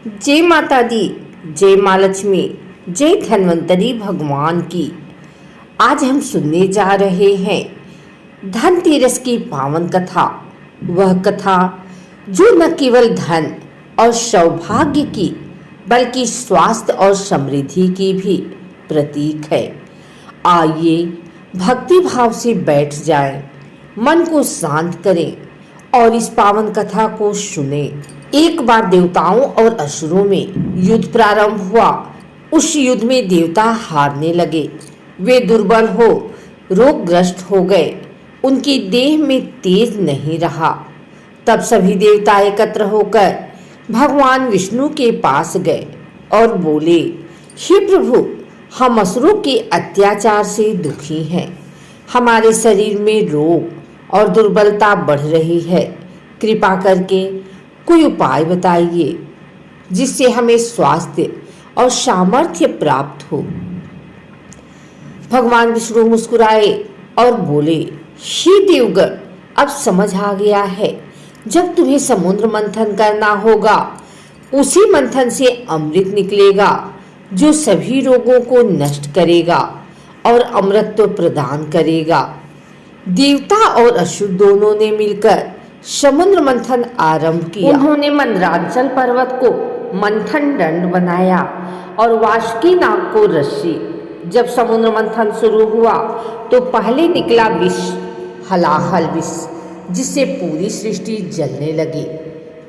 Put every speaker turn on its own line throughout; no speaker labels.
जय माता दी, जय माँ लक्ष्मी, जय धन्वंतरी भगवान की। आज हम सुनने जा रहे हैं धनतेरस की पावन कथा। वह कथा जो न केवल धन और सौभाग्य की बल्कि स्वास्थ्य और समृद्धि की भी प्रतीक है। आइए भक्ति भाव से बैठ जाएं, मन को शांत करें और इस पावन कथा को सुनें। एक बार देवताओं और असुरों में युद्ध प्रारंभ हुआ। उस युद्ध में देवता हारने लगे। वे दुर्बल हो रोगग्रस्त हो गए। उनकी देह में तेज नहीं रहा। तब सभी देवता एकत्र होकर भगवान विष्णु के पास गए और बोले, हे प्रभु, हम असुरों के अत्याचार से दुखी हैं। हमारे शरीर में रोग और दुर्बलता बढ़ रही है। कृपा करके कोई उपाय बताइए जिससे हमें स्वास्थ्य और सामर्थ्य प्राप्त हो। भगवान विष्णु मुस्कुराए और बोले, हे देवगण, अब समझ आ गया है। जब तुम्हें समुद्र मंथन करना होगा, उसी मंथन से अमृत निकलेगा जो सभी रोगों को नष्ट करेगा और अमृतत्व प्रदान करेगा। देवता और असुर दोनों ने मिलकर समुद्र मंथन आरंभ किया। उन्होंने मंदराचल पर्वत को मंथन दंड बनाया और वासुकी नाग को रस्सी। जब समुद्र मंथन शुरू हुआ तो पहले निकला विष, हलाहल विष, जिससे पूरी सृष्टि जलने लगी।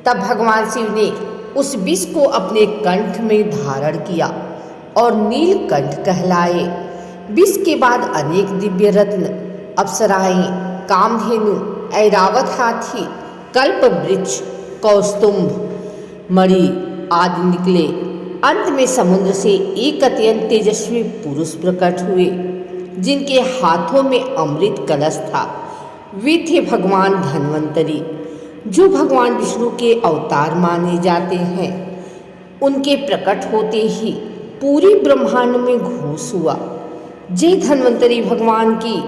तब भगवान शिव ने उस विष को अपने कंठ में धारण किया और नीलकंठ कहलाए। विष के बाद अनेक दिव्य रत्न, अप्सराएं, कामधेनु, ऐरावत हाथी, कल्प वृक्ष, कौस्तुभ, मणि आदि निकले। अंत में समुद्र से एक अत्यंत तेजस्वी पुरुष प्रकट हुए जिनके हाथों में अमृत कलश था। वे थे भगवान धन्वंतरी, जो भगवान विष्णु के अवतार माने जाते हैं। उनके प्रकट होते ही पूरी ब्रह्मांड में घोष हुआ, जय धन्वंतरी भगवान की।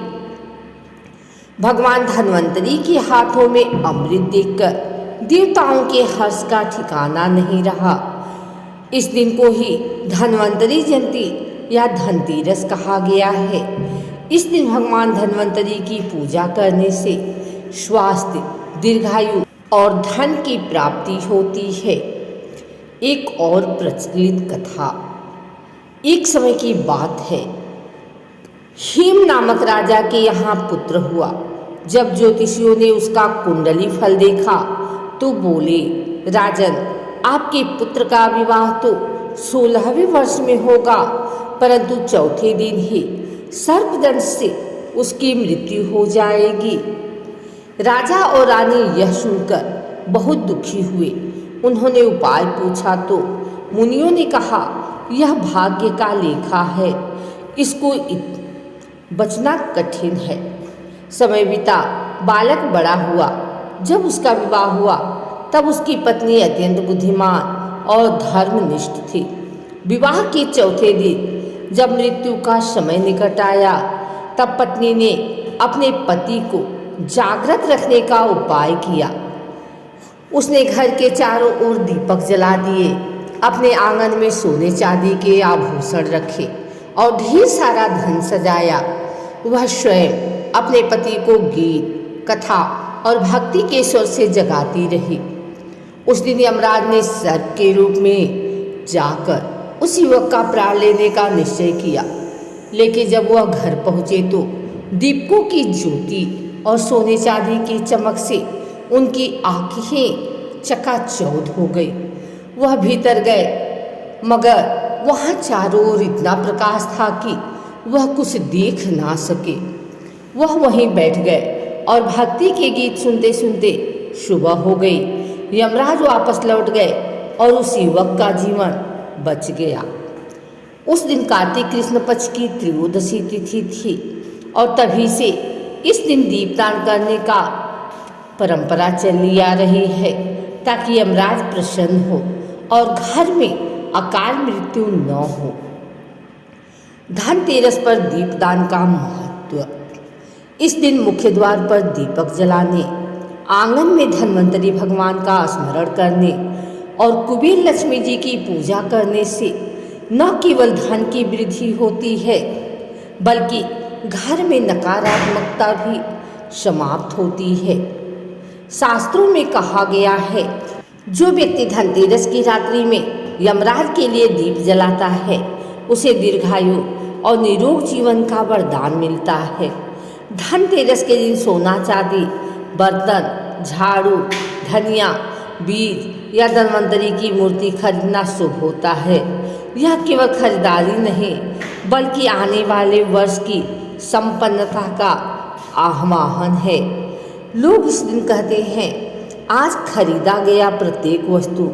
भगवान धन्वंतरी के हाथों में अमृत देखकर देवताओं के हर्ष का ठिकाना नहीं रहा। इस दिन को ही धन्वंतरी जयंती या धनतेरस कहा गया है। इस दिन भगवान धन्वंतरी की पूजा करने से स्वास्थ्य, दीर्घायु और धन की प्राप्ति होती है। एक और प्रचलित कथा। एक समय की बात है, हेम नामक राजा के यहाँ पुत्र हुआ। जब ज्योतिषियों ने उसका कुंडली फल देखा तो बोले, राजन, आपके पुत्र का विवाह तो 16वें वर्ष में होगा, परंतु चौथे दिन ही सर्पदंश से उसकी मृत्यु हो जाएगी। राजा और रानी यह सुनकर बहुत दुखी हुए। उन्होंने उपाय पूछा तो मुनियों ने कहा, यह भाग्य का लेखा है, इसको बचना कठिन है। समय बीता, बालक बड़ा हुआ। जब उसका विवाह हुआ तब उसकी पत्नी अत्यंत बुद्धिमान और धर्मनिष्ठ थी। विवाह के चौथे दिन जब मृत्यु का समय निकट आया, तब पत्नी ने अपने पति को जागृत रखने का उपाय किया। उसने घर के चारों ओर दीपक जला दिए, अपने आंगन में सोने चांदी के आभूषण रखे और ढेर सारा धन सजाया। वह स्वयं अपने पति को गीत, कथा और भक्ति के स्वर से जगाती रही। उस दिन यमराज ने सर्प के रूप में जाकर उस युवक का प्राण लेने का निश्चय किया। लेकिन जब वह घर पहुंचे तो दीपकों की ज्योति और सोने चांदी की चमक से उनकी आंखें चकाचौंध हो गई। वह भीतर गए, मगर वहाँ चारों ओर इतना प्रकाश था कि वह कुछ देख ना सके। वह वहीं बैठ गए और भक्ति के गीत सुनते सुनते सुबह हो गई। यमराज वापस लौट गए और उस युवक का जीवन बच गया। उस दिन कार्तिक कृष्ण पक्ष की त्रयोदशी तिथि थी और तभी से इस दिन दीपदान करने का परंपरा चली आ रही है, ताकि यमराज प्रसन्न हो और घर में अकाल मृत्यु न हो। धनतेरस पर दीपदान का महत्व। इस दिन मुख्य द्वार पर दीपक जलाने, आंगन में धन्वंतरी भगवान का स्मरण करने और कुबेर लक्ष्मी जी की पूजा करने से न केवल धन की वृद्धि होती है बल्कि घर में नकारात्मकता भी समाप्त होती है। शास्त्रों में कहा गया है, जो व्यक्ति धनतेरस की रात्रि में यमराज के लिए दीप जलाता है उसे दीर्घायु और निरोग जीवन का वरदान मिलता है। धनतेरस के दिन सोना चांदी, बर्तन, झाड़ू, धनिया, बीज या धन्वंतरी की मूर्ति खरीदना शुभ होता है। यह केवल खरीदारी नहीं बल्कि आने वाले वर्ष की संपन्नता का आह्वान है। लोग इस दिन कहते हैं, आज खरीदा गया प्रत्येक वस्तु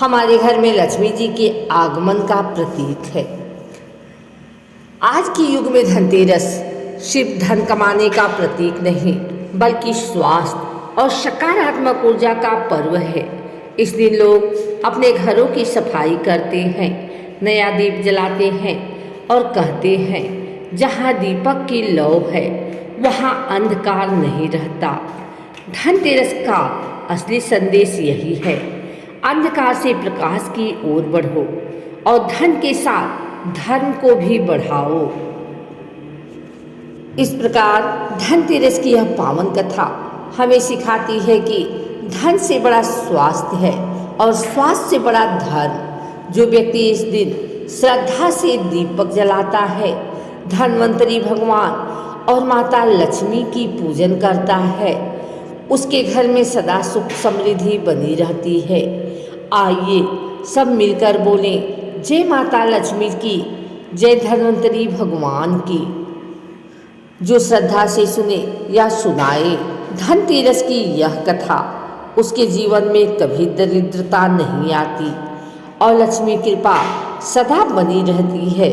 हमारे घर में लक्ष्मी जी के आगमन का प्रतीक है। आज के युग में धनतेरस सिर्फ धन कमाने का प्रतीक नहीं बल्कि स्वास्थ्य और सकारात्मक ऊर्जा का पर्व है। इस दिन लोग अपने घरों की सफाई करते हैं, नया दीप जलाते हैं और कहते हैं, जहाँ दीपक की लौ है वहाँ अंधकार नहीं रहता। धनतेरस का असली संदेश यही है, अंधकार से प्रकाश की ओर बढ़ो और धन के साथ धर्म को भी बढ़ाओ। इस प्रकार धनतेरस की यह पावन कथा हमें सिखाती है कि धन से बड़ा स्वास्थ्य है और स्वास्थ्य से बड़ा धर्म। जो व्यक्ति इस दिन श्रद्धा से दीपक जलाता है, धन्वंतरी भगवान और माता लक्ष्मी की पूजन करता है, उसके घर में सदा सुख समृद्धि बनी रहती है। आइए सब मिलकर बोलें, जय माता लक्ष्मी की, जय धन्वंतरी भगवान की। जो श्रद्धा से सुने या सुनाए धनतेरस की यह कथा, उसके जीवन में कभी दरिद्रता नहीं आती और लक्ष्मी कृपा सदा बनी रहती है।